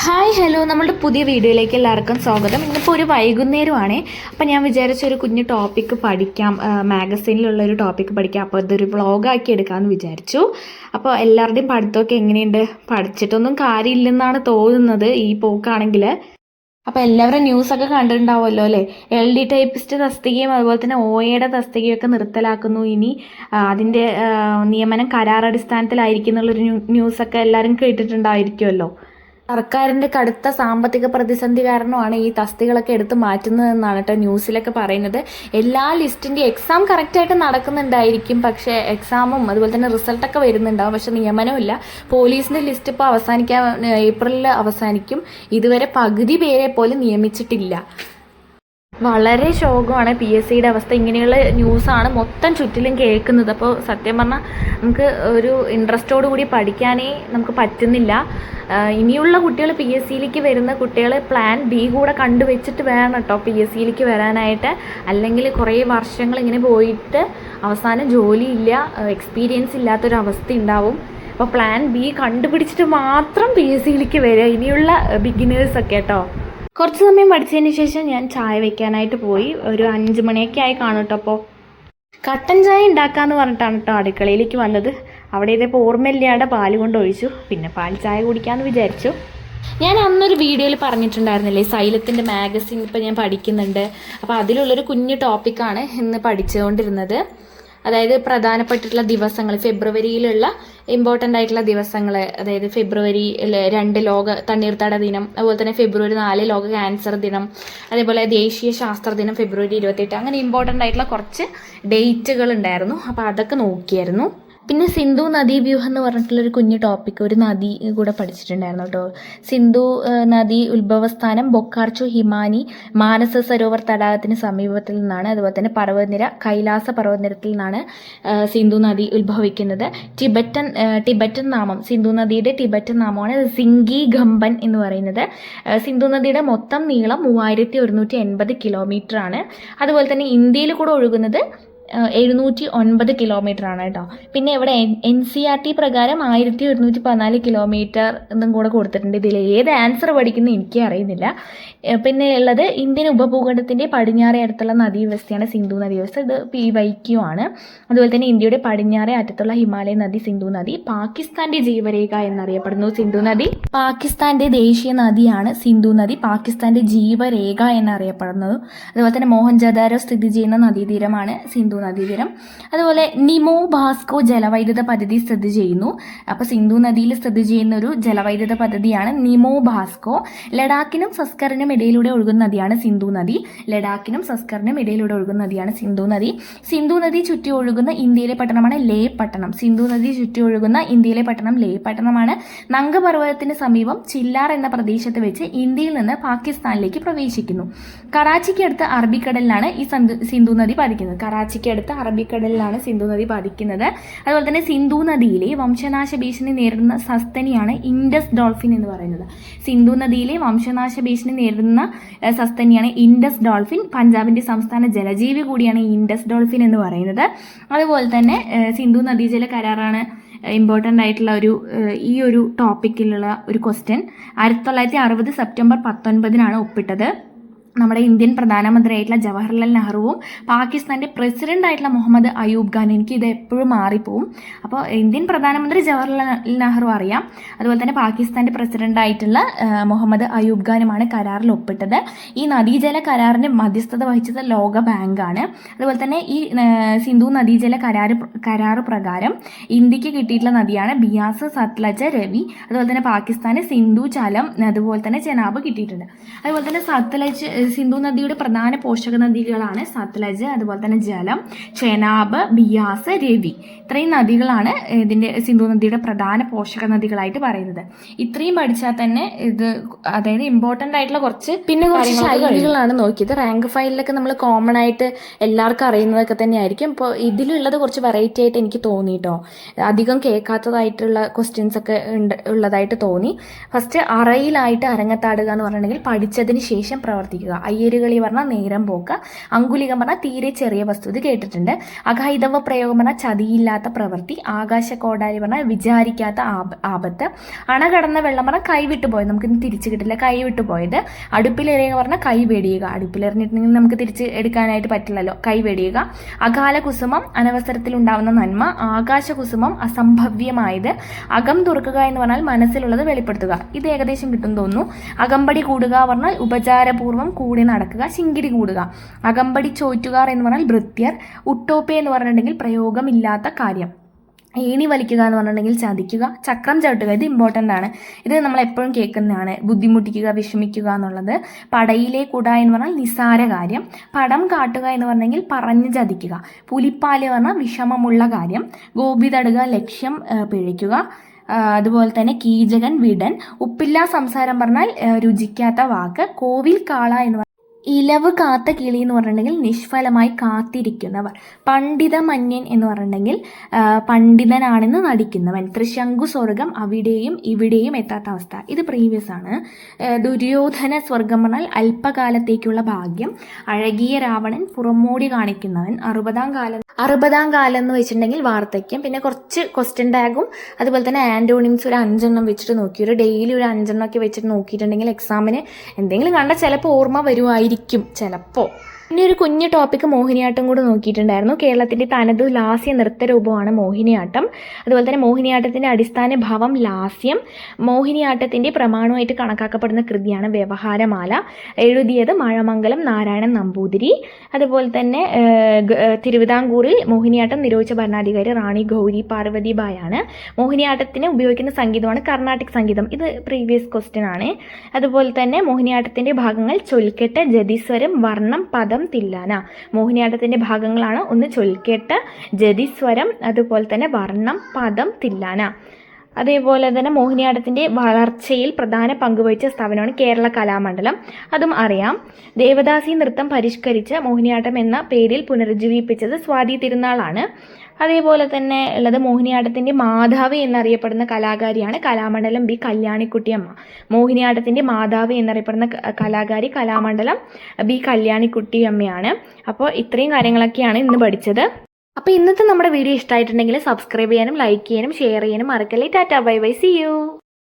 Hi hello നമ്മളുടെ പുതിയ വീഡിയോയിലേക്ക് എല്ലാവർക്കും സ്വാഗതം. ഇന്നിപ്പോൾ ഒരു വൈകുന്നേരമാണ്. അപ്പോൾ ഞാൻ വിചാരിച്ച ഒരു കുഞ്ഞു ടോപ്പിക്ക് പഠിക്കാം, മാഗസീനിലുള്ള ഒരു ടോപ്പിക്ക് പഠിക്കാം. അപ്പോൾ ഇതൊരു വ്ളോഗാക്കി എടുക്കാമെന്ന് വിചാരിച്ചു. അപ്പോൾ എല്ലാവരുടെയും പഠിത്തമൊക്കെ എങ്ങനെയുണ്ട്? പഠിച്ചിട്ടൊന്നും കാര്യമില്ലെന്നാണ് തോന്നുന്നത് ഈ പോക്കാണെങ്കിൽ. അപ്പോൾ എല്ലാവരും ന്യൂസൊക്കെ കണ്ടിട്ടുണ്ടാവുമല്ലോ അല്ലേ? LD ടൈപ്പിസ്റ്റ് തസ്തികയും അതുപോലെ തന്നെ OAയുടെ തസ്തികയൊക്കെ നിർത്തലാക്കുന്നു. ഇനി അതിൻ്റെ നിയമനം കരാറടിസ്ഥാനത്തിലായിരിക്കും എന്നുള്ളൊരു ന്യൂസൊക്കെ എല്ലാവരും കേട്ടിട്ടുണ്ടായിരിക്കുമല്ലോ. സർക്കാരിൻ്റെ കടുത്ത സാമ്പത്തിക പ്രതിസന്ധി കാരണമാണ് ഈ തസ്തികളൊക്കെ എടുത്ത് മാറ്റുന്നതെന്നാണ് കേട്ടോ ന്യൂസിലൊക്കെ പറയുന്നത്. എല്ലാ ലിസ്റ്റിൻ്റെ എക്സാം കറക്റ്റായിട്ട് നടക്കുന്നുണ്ടായിരിക്കും, പക്ഷേ എക്സാമും അതുപോലെ തന്നെ റിസൾട്ടൊക്കെ വരുന്നുണ്ടാവും, പക്ഷെ നിയമനമില്ല. പോലീസിൻ്റെ ലിസ്റ്റ് ഇപ്പോൾ ഏപ്രിലിൽ അവസാനിക്കും. ഇതുവരെ പകുതി പേരെ പോലും നിയമിച്ചിട്ടില്ല. വളരെ ശോകമാണ് PSCയുടെ അവസ്ഥ. ഇങ്ങനെയുള്ള ന്യൂസാണ് മൊത്തം ചുറ്റിലും കേൾക്കുന്നത്. അപ്പോൾ സത്യം പറഞ്ഞാൽ നമുക്ക് ഒരു ഇൻട്രസ്റ്റോടു കൂടി പഠിക്കാനേ നമുക്ക് പറ്റുന്നില്ല. ഇനിയുള്ള കുട്ടികൾ PSCയിലേക്ക് വരുന്ന കുട്ടികൾ പ്ലാൻ B കൂടെ കണ്ടുവച്ചിട്ട് വേണം കേട്ടോ PSCയിലേക്ക് വരാനായിട്ട്. അല്ലെങ്കിൽ കുറേ വർഷങ്ങൾ ഇങ്ങനെ പോയിട്ട് അവസാനം ജോലിയില്ല, എക്സ്പീരിയൻസ് ഇല്ലാത്തൊരവസ്ഥ ഉണ്ടാവും. അപ്പോൾ പ്ലാൻ B കണ്ടുപിടിച്ചിട്ട് മാത്രം PSCയിലേക്ക് വരിക ഇനിയുള്ള ബിഗിനേഴ്സൊക്കെ കേട്ടോ. കുറച്ച് സമയം പഠിച്ചതിന് ശേഷം ഞാൻ ചായ വെക്കാനായിട്ട് പോയി. ഒരു 5 മണിയൊക്കെ ആയി കാണും കേട്ടോ. അപ്പോൾ കട്ടൻ ചായ ഉണ്ടാക്കാമെന്ന് പറഞ്ഞിട്ടാണ് കേട്ടോ അടുക്കളയിലേക്ക് വന്നത്. അവിടെ ഇതേപ്പോൾ ഓർമ്മയില്ലാതെ പാല് കൊണ്ട് ഒഴിച്ചു. പിന്നെ പാൽ ചായ കുടിക്കാമെന്ന് വിചാരിച്ചു. ഞാൻ അന്നൊരു വീഡിയോയിൽ പറഞ്ഞിട്ടുണ്ടായിരുന്നില്ലേ, സൈലത്തിൻ്റെ മാഗസിൻ ഇപ്പോൾ ഞാൻ പഠിക്കുന്നുണ്ട്. അപ്പോൾ അതിലുള്ളൊരു കുഞ്ഞു ടോപ്പിക്കാണ് ഇന്ന് പഠിച്ചുകൊണ്ടിരുന്നത്. അതായത് പ്രധാനപ്പെട്ടിട്ടുള്ള ദിവസങ്ങൾ, ഫെബ്രുവരിയിലുള്ള ഇമ്പോർട്ടൻ്റ് ആയിട്ടുള്ള ദിവസങ്ങൾ, അതായത് ഫെബ്രുവരി 2 ലോക തണ്ണീർത്തട ദിനം, അതുപോലെ തന്നെ ഫെബ്രുവരി 4 ലോക ക്യാൻസർ ദിനം, അതേപോലെ ദേശീയ ശാസ്ത്ര ദിനം ഫെബ്രുവരി 28. അങ്ങനെ ഇമ്പോർട്ടൻ്റ് ആയിട്ടുള്ള കുറച്ച് ഡേറ്റുകൾ ഉണ്ടായിരുന്നു. അപ്പോൾ അതൊക്കെ നോക്കിയായിരുന്നു. പിന്നെ സിന്ധു നദീവ്യൂഹം എന്ന് പറഞ്ഞിട്ടുള്ളൊരു കുഞ്ഞു ടോപ്പിക്ക്, ഒരു നദി കൂടെ പഠിച്ചിട്ടുണ്ടായിരുന്നു കേട്ടോ. സിന്ധു നദി ഉത്ഭവസ്ഥാനം ബൊക്കാർച്ചു ഹിമാനി മാനസ സരോവർ തടാകത്തിന് സമീപത്തിൽ നിന്നാണ്. അതുപോലെ തന്നെ പർവ്വതനിര കൈലാസ പർവ്വതനിരത്തിൽ നിന്നാണ് സിന്ധു നദി ഉത്ഭവിക്കുന്നത്. ടിബറ്റൻ നാമം, സിന്ധു നദിയുടെ ടിബറ്റൻ നാമമാണ് സിംഗി ഖമ്പൻ എന്ന് പറയുന്നത്. സിന്ധു നദിയുടെ മൊത്തം നീളം 3180 കിലോമീറ്റർ ആണ്. അതുപോലെ തന്നെ ഇന്ത്യയിൽ കൂടെ ഒഴുകുന്നത് 709 കിലോമീറ്റർ ആണ് കേട്ടോ. പിന്നെ ഇവിടെ NCERT പ്രകാരം 1114 കിലോമീറ്റർ എന്നും കൂടെ കൊടുത്തിട്ടുണ്ട്. ഇതിൽ ഏത് ആൻസർ പഠിക്കുന്നത് എനിക്ക് അറിയുന്നില്ല. പിന്നെ ഉള്ളത് ഇന്ത്യൻ ഉപഭൂഖണ്ഡത്തിൻ്റെ പടിഞ്ഞാറേ അടുത്തുള്ള നദീവ്യവസ്ഥയാണ് സിന്ധു നദീവ്യവസ്ഥ. ഇത് PYQ ആണ്. അതുപോലെ തന്നെ ഇന്ത്യയുടെ പടിഞ്ഞാറേ അറ്റത്തുള്ള ഹിമാലയ നദി സിന്ധു നദി. പാകിസ്ഥാന്റെ ജീവരേഖ എന്നറിയപ്പെടുന്നു സിന്ധു നദി. പാകിസ്ഥാന്റെ ദേശീയ നദിയാണ് സിന്ധു നദി. പാകിസ്ഥാന്റെ ജീവരേഖ എന്നറിയപ്പെടുന്നത്. അതുപോലെ തന്നെ മോഹൻജദാരോ സ്ഥിതി ചെയ്യുന്ന നദീതീരമാണ് സിന്ധു നദീതീരം. അതുപോലെ നിമോ ഭാസ്കോ ജലവൈദ്യുത പദ്ധതി സ്ഥിതി ചെയ്യുന്നു. അപ്പോൾ സിന്ധു നദിയിൽ സ്ഥിതി ചെയ്യുന്ന ഒരു ജലവൈദ്യുത പദ്ധതിയാണ് നിമോ ഭാസ്കോ. ലഡാക്കിനും സസ്കറിനും ഇടയിലൂടെ ഒഴുകുന്ന നദിയാണ് സിന്ധു നദി. ലഡാക്കിനും സസ്കറിനും ഇടയിലൂടെ ഒഴുകുന്ന നദിയാണ് സിന്ധു നദി. സിന്ധു നദി ചുറ്റി ഒഴുകുന്ന ഇന്ത്യയിലെ പട്ടണമാണ് ലേ പട്ടണം. സിന്ധു നദി ചുറ്റി ഒഴുകുന്ന ഇന്ത്യയിലെ പട്ടണം ലേ പട്ടണമാണ്. നങ്ക പർവ്വതത്തിന് സമീപം ചില്ലാർ എന്ന പ്രദേശത്ത് വെച്ച് ഇന്ത്യയിൽ നിന്ന് പാകിസ്ഥാനിലേക്ക് പ്രവേശിക്കുന്നു. കറാച്ചിക്ക് അടുത്ത് അറബിക്കടലിലാണ് ഈ സിന്ധു നദി പതിക്കുന്നത്. കറാച്ചിക്ക് അടുത്ത് അറബിക്കടലിലാണ് സിന്ധു നദി പതിക്കുന്നത്. അതുപോലെ തന്നെ സിന്ധു നദിയിലെ വംശനാശ ഭീഷണി നേരിടുന്ന സസ്തനിയാണ് ഇൻഡസ് ഡോൾഫിൻ എന്ന് പറയുന്നത്. സിന്ധു നദിയിലെ വംശനാശ ഭീഷണി നേരിടുന്ന സസ്തനിയാണ് ഇൻഡസ് ഡോൾഫിൻ. പഞ്ചാബിന്റെ സംസ്ഥാന ജലജീവി കൂടിയാണ് ഇൻഡസ് ഡോൾഫിൻ എന്ന് പറയുന്നത്. അതുപോലെ തന്നെ സിന്ധു നദീജല കരാറാണ് ഇമ്പോർട്ടൻ്റ് ആയിട്ടുള്ള ഈ ഒരു ടോപ്പിക്കിലുള്ള ഒരു ക്വസ്റ്റ്യൻ. 1960 സെപ്റ്റംബർ 19 ഒപ്പിട്ടത്. നമ്മുടെ ഇന്ത്യൻ പ്രധാനമന്ത്രിയായിട്ടുള്ള ജവഹർലാൽ നെഹ്റുവും പാകിസ്ഥാൻ്റെ പ്രസിഡന്റ് ആയിട്ടുള്ള മുഹമ്മദ് അയൂബ് ഖാൻ. എനിക്ക് ഇത് എപ്പോഴും മാറിപ്പോവും. അപ്പോൾ ഇന്ത്യൻ പ്രധാനമന്ത്രി ജവഹർലാൽ നെഹ്റു അറിയാം. അതുപോലെ തന്നെ പാകിസ്ഥാൻ്റെ പ്രസിഡന്റ് ആയിട്ടുള്ള മുഹമ്മദ് അയൂബ് ഖാനുമാണ് കരാറിൽ ഒപ്പിട്ടത്. ഈ നദീജല കരാറിന് മധ്യസ്ഥത വഹിച്ചത് ലോക ബാങ്കാണ്. അതുപോലെ തന്നെ ഈ സിന്ധു നദീജല കരാറ് പ്രകാരം ഇന്ത്യക്ക് കിട്ടിയിട്ടുള്ള നദിയാണ് ബിയാസ്, സത്ലജ്, രവി. അതുപോലെ തന്നെ പാകിസ്ഥാന് സിന്ധു, ചലം, അതുപോലെ തന്നെ ചെനാബ് കിട്ടിയിട്ടുണ്ട്. അതുപോലെ തന്നെ സിന്ധു നദിയുടെ പ്രധാന പോഷക നദികളാണ് സത്ലജ്, അതുപോലെ തന്നെ ജലം, ചെനാബ്, ബിയാസ്, രവി. ഇത്രയും നദികളാണ് ഇതിൻ്റെ സിന്ധു നദിയുടെ പ്രധാന പോഷക നദികളായിട്ട് പറയുന്നത്. ഇത്രയും പഠിച്ചാൽ തന്നെ ഇത്, അതായത് ഇമ്പോർട്ടൻ്റ് ആയിട്ടുള്ള കുറച്ച് ശൈലികളാണ് നോക്കിയത്. റാങ്ക് ഫയലിലൊക്കെ നമ്മൾ കോമൺ ആയിട്ട് എല്ലാവർക്കും അറിയുന്നതൊക്കെ തന്നെയായിരിക്കും. ഇപ്പോൾ ഇതിലുള്ളത് കുറച്ച് വെറൈറ്റി ആയിട്ട് എനിക്ക് തോന്നി കേട്ടോ. അധികം കേൾക്കാത്തതായിട്ടുള്ള ക്വസ്റ്റ്യൻസ് ഒക്കെ ഉള്ളതായിട്ട് തോന്നി. ഫസ്റ്റ് അറയിലായിട്ട് അരങ്ങത്താടുക എന്ന് പറഞ്ഞിട്ടുണ്ടെങ്കിൽ പഠിച്ചതിന് ശേഷം പ്രവർത്തിക്കുക. കളിക്കുക. അയ്യരുകളി പറഞ്ഞാൽ നേരം പോക്ക്. അങ്കുലികം പറഞ്ഞാൽ തീരെ ചെറിയ വസ്തു, ഇത് കേട്ടിട്ടുണ്ട്. അഘൈതവ പ്രയോഗം പറഞ്ഞാൽ ചതിയില്ലാത്ത പ്രവൃത്തി. ആകാശ കോടാലി പറഞ്ഞാൽ വിചാരിക്കാത്ത ആപത്ത്. അണ കടന്ന വെള്ളം പറഞ്ഞാൽ കൈവിട്ടു പോയത്, നമുക്കിന്ന് തിരിച്ചു കിട്ടില്ല, കൈവിട്ടു പോയത്. അടുപ്പിലെറിയുക പറഞ്ഞാൽ കൈ വെടിയുക, അടുപ്പിലെറിഞ്ഞിട്ടുണ്ടെങ്കിൽ നമുക്ക് തിരിച്ച് എടുക്കാനായിട്ട് പറ്റില്ലല്ലോ, കൈ വെടിയുക. അകാല കുസുമം അനവസരത്തിൽ ഉണ്ടാവുന്ന നന്മ. ആകാശ കുസുമം അസംഭവ്യമായത്. അകം തുറക്കുക എന്ന് പറഞ്ഞാൽ മനസ്സിലുള്ളത് വെളിപ്പെടുത്തുക. ഇത് ഏകദേശം കിട്ടും തോന്നുന്നു. അകമ്പടി കൂടുക പറഞ്ഞാൽ ഉപചാരപൂർവ്വം കൂടി നടക്കുക, ശിങ്കിടി കൂടുക. അകമ്പടി ചോറ്റുകാർ എന്ന് പറഞ്ഞാൽ ഭൃത്യർ. ഉട്ടോപ്പി എന്ന് പറഞ്ഞിട്ടുണ്ടെങ്കിൽ പ്രയോഗമില്ലാത്ത കാര്യം. ഏണി വലിക്കുക എന്ന് പറഞ്ഞിട്ടുണ്ടെങ്കിൽ ചതിക്കുക. ചക്രം ചവിട്ടുക, ഇത് ഇമ്പോർട്ടൻ്റ് ആണ്, ഇത് നമ്മൾ എപ്പോഴും കേൾക്കുന്നതാണ്. ബുദ്ധിമുട്ടിക്കുക, വിഷമിക്കുക എന്നുള്ളത്. പടയിലെ കുട എന്ന് പറഞ്ഞാൽ നിസ്സാര കാര്യം. പടം കാട്ടുക എന്ന് പറഞ്ഞെങ്കിൽ പറഞ്ഞു ചതിക്കുക. പുലിപ്പാല് പറഞ്ഞാൽ വിഷമമുള്ള കാര്യം. ഗോപി തടുക, ലക്ഷ്യം പിഴയ്ക്കുക. അതുപോലെ തന്നെ കീചകൻ, വിടൻ. ഉപ്പില്ലാ സംസാരം പറഞ്ഞാൽ രുചിക്കാത്ത വാക്ക്. കോവിൽ കാള എന്ന് ഇലവ് കാത്ത കിളി എന്ന് പറഞ്ഞിട്ടുണ്ടെങ്കിൽ നിഷ്ഫലമായി കാത്തിരിക്കുന്നവർ. പണ്ഡിതമന്യൻ എന്ന് പറഞ്ഞിട്ടുണ്ടെങ്കിൽ പണ്ഡിതനാണെന്ന് നടിക്കുന്നവൻ. ത്രിശങ്കു സ്വർഗം അവിടെയും ഇവിടെയും എത്താത്ത അവസ്ഥ, ഇത് പ്രീവിയസ് ആണ്. ദുര്യോധന സ്വർഗം പറഞ്ഞാൽ അല്പകാലത്തേക്കുള്ള ഭാഗ്യം. അഴകിയ രാവണൻ പുറമോടി കാണിക്കുന്നവൻ. അറുപതാം കാലം എന്ന് വെച്ചിട്ടുണ്ടെങ്കിൽ വാർദ്ധക്യം. പിന്നെ കുറച്ച് ക്വസ്റ്റ്യൻ ടാഗും അതുപോലെ തന്നെ ആൻറ്റോണിംസ് ഒരു 5 വെച്ചിട്ട് നോക്കി, ഒരു ഡെയിലി ഒരു 5 ഒക്കെ വെച്ചിട്ട് നോക്കിയിട്ടുണ്ടെങ്കിൽ എക്സാമിന് എന്തെങ്കിലും കണ്ടാൽ ചിലപ്പോൾ ഓർമ്മ വരുമായിരിക്കും, ചിലപ്പോൾ. ഇനി ഒരു കുഞ്ഞു ടോപ്പിക്ക് മോഹിനിയാട്ടം കൂടെ നോക്കിയിട്ടുണ്ടായിരുന്നു. കേരളത്തിൻ്റെ തനതു ലാസ്യ നൃത്തരൂപമാണ് മോഹിനിയാട്ടം. അതുപോലെ തന്നെ മോഹിനിയാട്ടത്തിൻ്റെ അടിസ്ഥാന ഭാവം ലാസ്യം. മോഹിനിയാട്ടത്തിൻ്റെ പ്രമാണമായിട്ട് കണക്കാക്കപ്പെടുന്ന കൃതിയാണ് വ്യവഹാരമാല. എഴുതിയത് മഴമംഗലം നാരായണൻ നമ്പൂതിരി. അതുപോലെ തന്നെ തിരുവിതാംകൂറിൽ മോഹിനിയാട്ടം നിരോധിച്ച ഭരണാധികാരി റാണി ഗൗരി പാർവതി ബായാണ്. മോഹിനിയാട്ടത്തിന് ഉപയോഗിക്കുന്ന സംഗീതമാണ് കർണാട്ടിക് സംഗീതം, ഇത് പ്രീവിയസ് ക്വസ്റ്റ്യൻ ആണ്. അതുപോലെ തന്നെ മോഹിനിയാട്ടത്തിൻ്റെ ഭാഗങ്ങൾ ചൊൽക്കെട്ട്, ജതിസ്വരം, വർണ്ണം, പദം, തില്ലാന. മോഹിനിയാട്ടത്തിന്റെ ഭാഗങ്ങളാണ് ഒന്ന് ചൊൽക്കെട്ട്, ജതിസ്വരം, അതുപോലെ തന്നെ വർണ്ണം, പദം, തില്ലാന. അതേപോലെ തന്നെ മോഹിനിയാട്ടത്തിന്റെ വളർച്ചയിൽ പ്രധാന പങ്കുവഹിച്ച സ്ഥാപനമാണ് കേരള കലാമണ്ഡലം, അതും അറിയാം. ദേവദാസി നൃത്തം പരിഷ്കരിച്ച് മോഹിനിയാട്ടം എന്ന പേരിൽ പുനരുജ്ജീവിപ്പിച്ചത് സ്വാതി തിരുനാളാണ്. അതേപോലെ തന്നെ ഉള്ളത് മോഹിനിയാട്ടത്തിന്റെ മാതാവ് എന്നറിയപ്പെടുന്ന കലാകാരിയാണ് കലാമണ്ഡലം ബി കല്യാണിക്കുട്ടിയമ്മ. മോഹിനിയാട്ടത്തിന്റെ മാതാവ് എന്നറിയപ്പെടുന്ന കലാകാരി കലാമണ്ഡലം ബി കല്യാണിക്കുട്ടിയമ്മയാണ്. അപ്പോൾ ഇത്രയും കാര്യങ്ങളൊക്കെയാണ് ഇന്ന് പഠിച്ചത്. അപ്പോൾ ഇന്നത്തെ നമ്മുടെ വീഡിയോ ഇഷ്ടമായിട്ടുണ്ടെങ്കിൽ സബ്സ്ക്രൈബ് ചെയ്യാനും ലൈക്ക് ചെയ്യാനും ഷെയർ ചെയ്യാനും മറക്കല്ലേ. Tata, bye bye, see U.